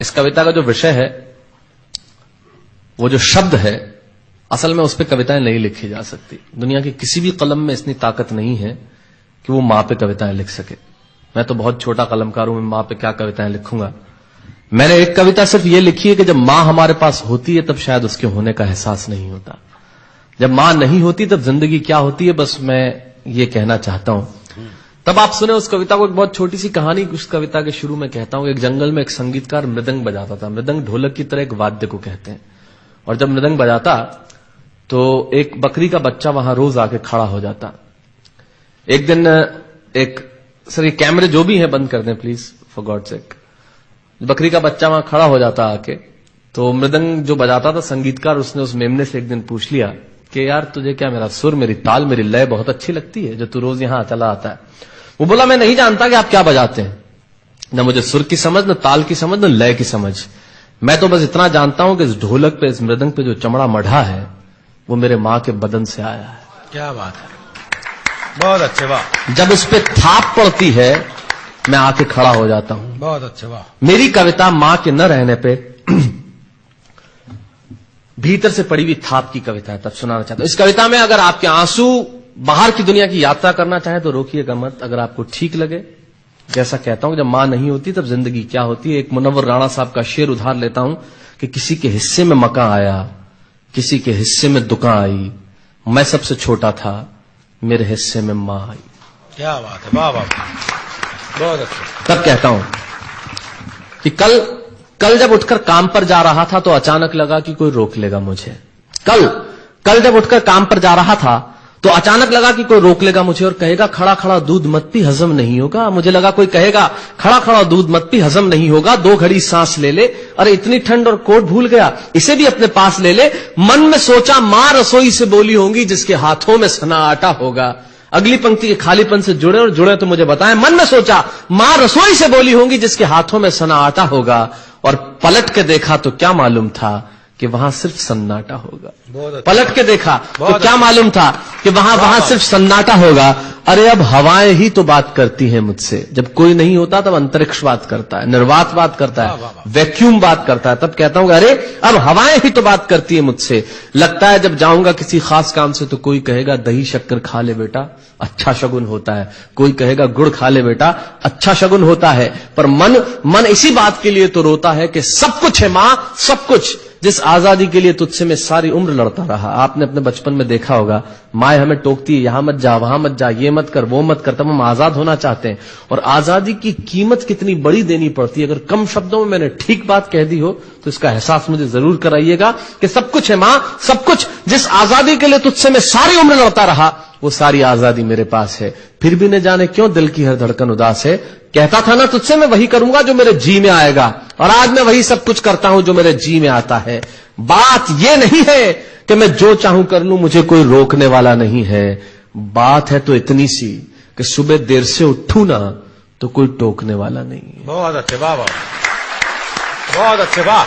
इस कविता का जो विषय है, वो जो शब्द है, असल में उस पर कविताएं नहीं लिखी जा सकती। दुनिया की किसी भी कलम में इतनी ताकत नहीं है कि वो मां पे कविताएं लिख सके। मैं तो बहुत छोटा कलमकार हूं, मैं मां पे क्या कविताएं लिखूंगा। मैंने एक कविता सिर्फ ये लिखी है कि जब मां हमारे पास होती है तब शायद उसके होने का एहसास नहीं होता। जब मां नहीं होती तब जिंदगी क्या होती है, बस मैं ये कहना चाहता हूं। तब आप सुने उस कविता को। एक बहुत छोटी सी कहानी उस कविता के शुरू में कहता हूं। एक जंगल में एक संगीतकार मृदंग बजाता था। मृदंग ढोलक की तरह एक वाद्य को कहते हैं। और जब मृदंग बजाता तो एक बकरी का बच्चा वहां रोज आके खड़ा हो जाता। एक दिन सर ये कैमरे जो भी हैं बंद कर दें प्लीज, फॉर गॉड सेक। बकरी का बच्चा वहां खड़ा हो जाता आके, तो मृदंग जो बजाता था संगीतकार, उसने उस मेमने से एक दिन पूछ लिया कि यार तुझे क्या मेरा सुर, मेरी ताल, मेरी लय बहुत अच्छी लगती है जो तू रोज यहां चला आता है। वो बोला मैं नहीं जानता कि आप क्या बजाते हैं, न मुझे सुर की समझ, न ताल की समझ, न लय की समझ। मैं तो बस इतना जानता हूं कि इस ढोलक पे, इस मृदंग पे जो चमड़ा मढ़ा है वो मेरे मां के बदन से आया है। क्या बात है, बहुत अच्छे, वाह। जब उस पे थाप पड़ती है मैं आके खड़ा हो जाता हूं। बहुत अच्छे, वाह। मेरी कविता मां के न रहने पे भीतर से पड़ी हुई थाप की कविता है, तब सुनाना चाहता हूं। इस कविता में अगर आपके आंसू बाहर की दुनिया की यात्रा करना चाहे तो रोकिएगा मत। अगर आपको ठीक लगे, जैसा कहता हूं जब मां नहीं होती तब जिंदगी क्या होती है। एक मुनव्वर राणा साहब का शेर उधार लेता हूं कि किसी के हिस्से में मकान आया, किसी के हिस्से में दुकान आई, मैं सबसे छोटा था, मेरे हिस्से में मां आई। क्या बात है, वाह वाह, बहुत अच्छा। तब कहता हूं कि कल जब उठकर काम पर जा रहा था तो अचानक लगा कि कोई रोक लेगा मुझे। कल जब उठकर काम पर जा रहा था तो अचानक लगा कि कोई रोक लेगा मुझे और कहेगा खड़ा खड़ा दूध मत पी, हजम नहीं होगा। मुझे लगा कोई कहेगा खड़ा खड़ा दूध मत पी, हजम नहीं होगा। 2 घड़ी सांस ले ले, अरे इतनी ठंड और कोट भूल गया, इसे भी अपने पास ले ले। मन में सोचा मां रसोई से बोली होंगी जिसके हाथों में सना आटा होगा। अगली पंक्ति के खालीपन से जुड़े तो मुझे बताएं। मन में सोचा मां रसोई से बोली होंगी जिसके हाथों में सना आटा होगा, और पलट के देखा तो क्या मालूम था कि वहां सिर्फ सन्नाटा होगा। पलट के देखा तो क्या मालूम था कि वहां सिर्फ सन्नाटा होगा। अरे अब हवाएं ही तो बात करती हैं मुझसे। जब कोई नहीं होता तब अंतरिक्ष बात करता है, निर्वात बात करता है, वैक्यूम बात करता है। तब कहता हूं अरे अब हवाएं ही तो बात करती है मुझसे। लगता है जब जाऊंगा किसी खास काम से तो कोई कहेगा दही शक्कर खा ले बेटा, अच्छा शगुन होता है। कोई कहेगा गुड़ खा ले बेटा, अच्छा शगुन होता है। पर मन इसी बात के लिए तो रोता है कि सब कुछ है मां, सब कुछ। जिस आजादी के लिए तुझसे मैं सारी उम्र लड़ता रहा। आपने अपने बचपन में देखा होगा, माए हमें टोकती है, यहां मत जा, वहां मत जा, ये मत कर, वो मत कर। तब हम आजाद होना चाहते हैं, और आजादी की कीमत कितनी बड़ी देनी पड़ती है। अगर कम शब्दों में मैंने ठीक बात कह दी हो तो इसका एहसास मुझे जरूर कराइएगा कि सब कुछ है मां, सब कुछ। जिस आजादी के लिए तुझसे मैं सारी उम्र लड़ता रहा वो सारी आजादी मेरे पास है। फिर भी न जाने क्यों दिल की हर धड़कन उदास है। कहता था ना तुझसे मैं वही करूंगा जो मेरे जी में आएगा, और आज मैं वही सब कुछ करता हूं जो मेरे जी में आता है। बात यह नहीं है कि मैं जो चाहूं कर लूं, मुझे कोई रोकने वाला नहीं है। बात है तो इतनी सी कि सुबह देर से उठूं ना तो कोई टोकने वाला नहीं है। बहुत अच्छे, वाह वाह, बहुत अच्छे, वाह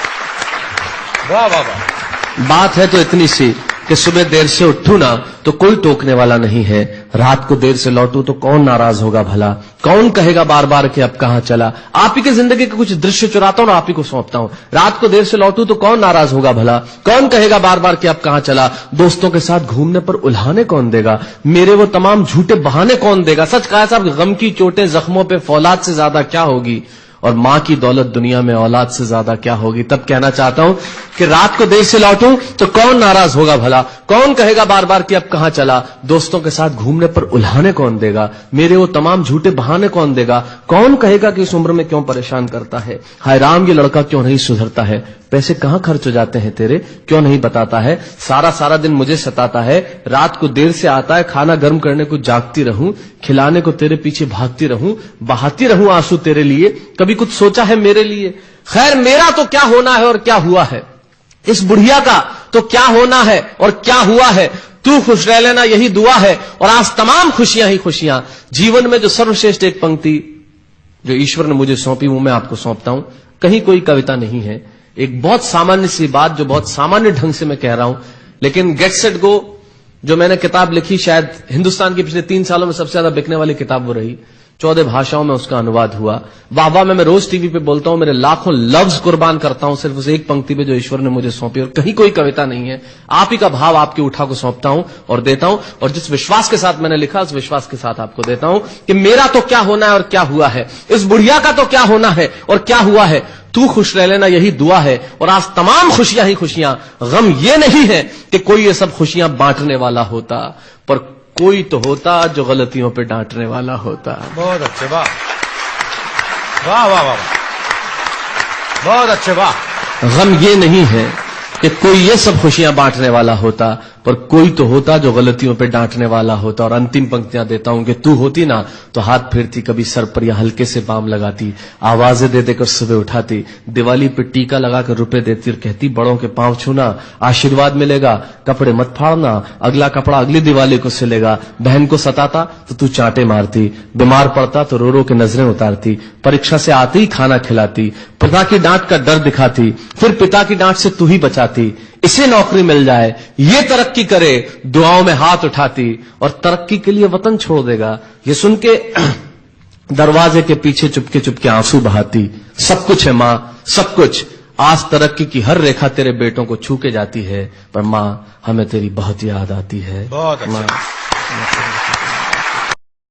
वाह वाह वाह। बात है तो इतनी सी कि सुबह देर से उठूं ना तो कोई टोकने वाला नहीं है। रात को देर से लौटूं तो कौन नाराज होगा भला, कौन कहेगा बार बार कि अब कहां चला। आप ही के जिंदगी के कुछ दृश्य चुराता हूं और आप ही को सौंपता हूं। रात को देर से लौटूं तो कौन नाराज होगा भला, कौन कहेगा बार बार कि अब कहां चला। दोस्तों के साथ घूमने पर उल्हाने कौन देगा, मेरे वो तमाम झूठे बहाने कौन देगा। सच कहा साहब, गम की चोटें जख्मों पे फौलाद से ज्यादा क्या होगी, और मां की दौलत दुनिया में औलाद से ज्यादा क्या होगी। तब कहना चाहता हूं कि रात को देर से लौटूं तो कौन नाराज होगा भला, कौन कहेगा बार बार कि अब कहां चला। दोस्तों के साथ घूमने पर उल्हाने कौन देगा, मेरे वो तमाम झूठे बहाने कौन देगा। कौन कहेगा कि इस उम्र में क्यों परेशान करता है। हाय राम, ये लड़का क्यों नहीं सुधरता है। पैसे कहां खर्च हो जाते हैं तेरे, क्यों नहीं बताता है। सारा दिन मुझे सताता है, रात को देर से आता है, खाना गर्म करने को जागती रहूं, खिलाने को तेरे पीछे भागती रहूं, बहाती रहूं आंसू तेरे लिए। कभी कुछ सोचा है मेरे लिए। खैर मेरा तो क्या होना है और क्या हुआ है, इस बुढ़िया का तो क्या होना है और क्या हुआ है। तू खुश रह लेना यही दुआ है, और आज तमाम खुशियां ही खुशियां। जीवन में जो सर्वश्रेष्ठ एक पंक्ति जो ईश्वर ने मुझे सौंपी वो मैं आपको सौंपता हूं। कहीं कोई कविता नहीं है, एक बहुत सामान्य सी बात जो बहुत सामान्य ढंग से मैं कह रहा हूं, लेकिन गेट सेट गो जो मैंने किताब लिखी, शायद हिंदुस्तान के पिछले 3 सालों में सबसे ज्यादा बिकने वाली किताब वो रही, 14 भाषाओं में उसका अनुवाद हुआ। वाह वाह में मैं रोज टीवी पे बोलता हूं, मेरे लाखों लफ्ज कुर्बान करता हूं सिर्फ उस एक पंक्ति पे जो ईश्वर ने मुझे सौंपी, और कहीं कोई कविता नहीं है, आप ही का भाव आपकी उठा को सौंपता हूं और देता हूं, और जिस विश्वास के साथ मैंने लिखा उस विश्वास के साथ आपको देता हूं कि मेरा तो क्या होना है और क्या हुआ है, इस बुढ़िया का तो क्या होना है और क्या हुआ है, तू खुश रह लेना यही दुआ है। और आज तमाम खुशियां ही खुशियां, गम ये नहीं है कि कोई ये सब खुशियां बांटने वाला होता, पर कोई तो होता जो गलतियों पे डांटने वाला होता। बहुत अच्छे, वाह वाह वाह वाह, बहुत अच्छे, वाह। गम ये नहीं है कि कोई ये सब खुशियां बांटने वाला होता, पर कोई तो होता जो गलतियों पे डांटने वाला होता। और अंतिम पंक्तियां देता हूं कि तू होती ना तो हाथ फेरती, कभी सर पर या हल्के से बाम लगाती, आवाजें दे देकर सुबह उठाती, दिवाली पे टीका लगाकर रुपए देती और कहती बड़ों के पांव छूना आशीर्वाद मिलेगा, कपड़े मत फाड़ना, अगला कपड़ा अगली दिवाली को सिलेगा। बहन को सताता तो तू चांटे मारती, बीमार पड़ता तो रो रो के नजरें उतारती, परीक्षा से आते ही खाना खिलाती, पिता की डांट का डर दिखाती, फिर पिता की डांट से तू ही बचाती, इसे नौकरी मिल जाए, ये तरक्की करे, दुआओं में हाथ उठाती, और तरक्की के लिए वतन छोड़ देगा, ये सुन के दरवाजे के पीछे चुपके चुपके आंसू बहाती। सब कुछ है मां, सब कुछ, आज तरक्की की हर रेखा तेरे बेटों को छू के जाती है, पर मां हमें तेरी बहुत याद आती है। बहुत अच्छा।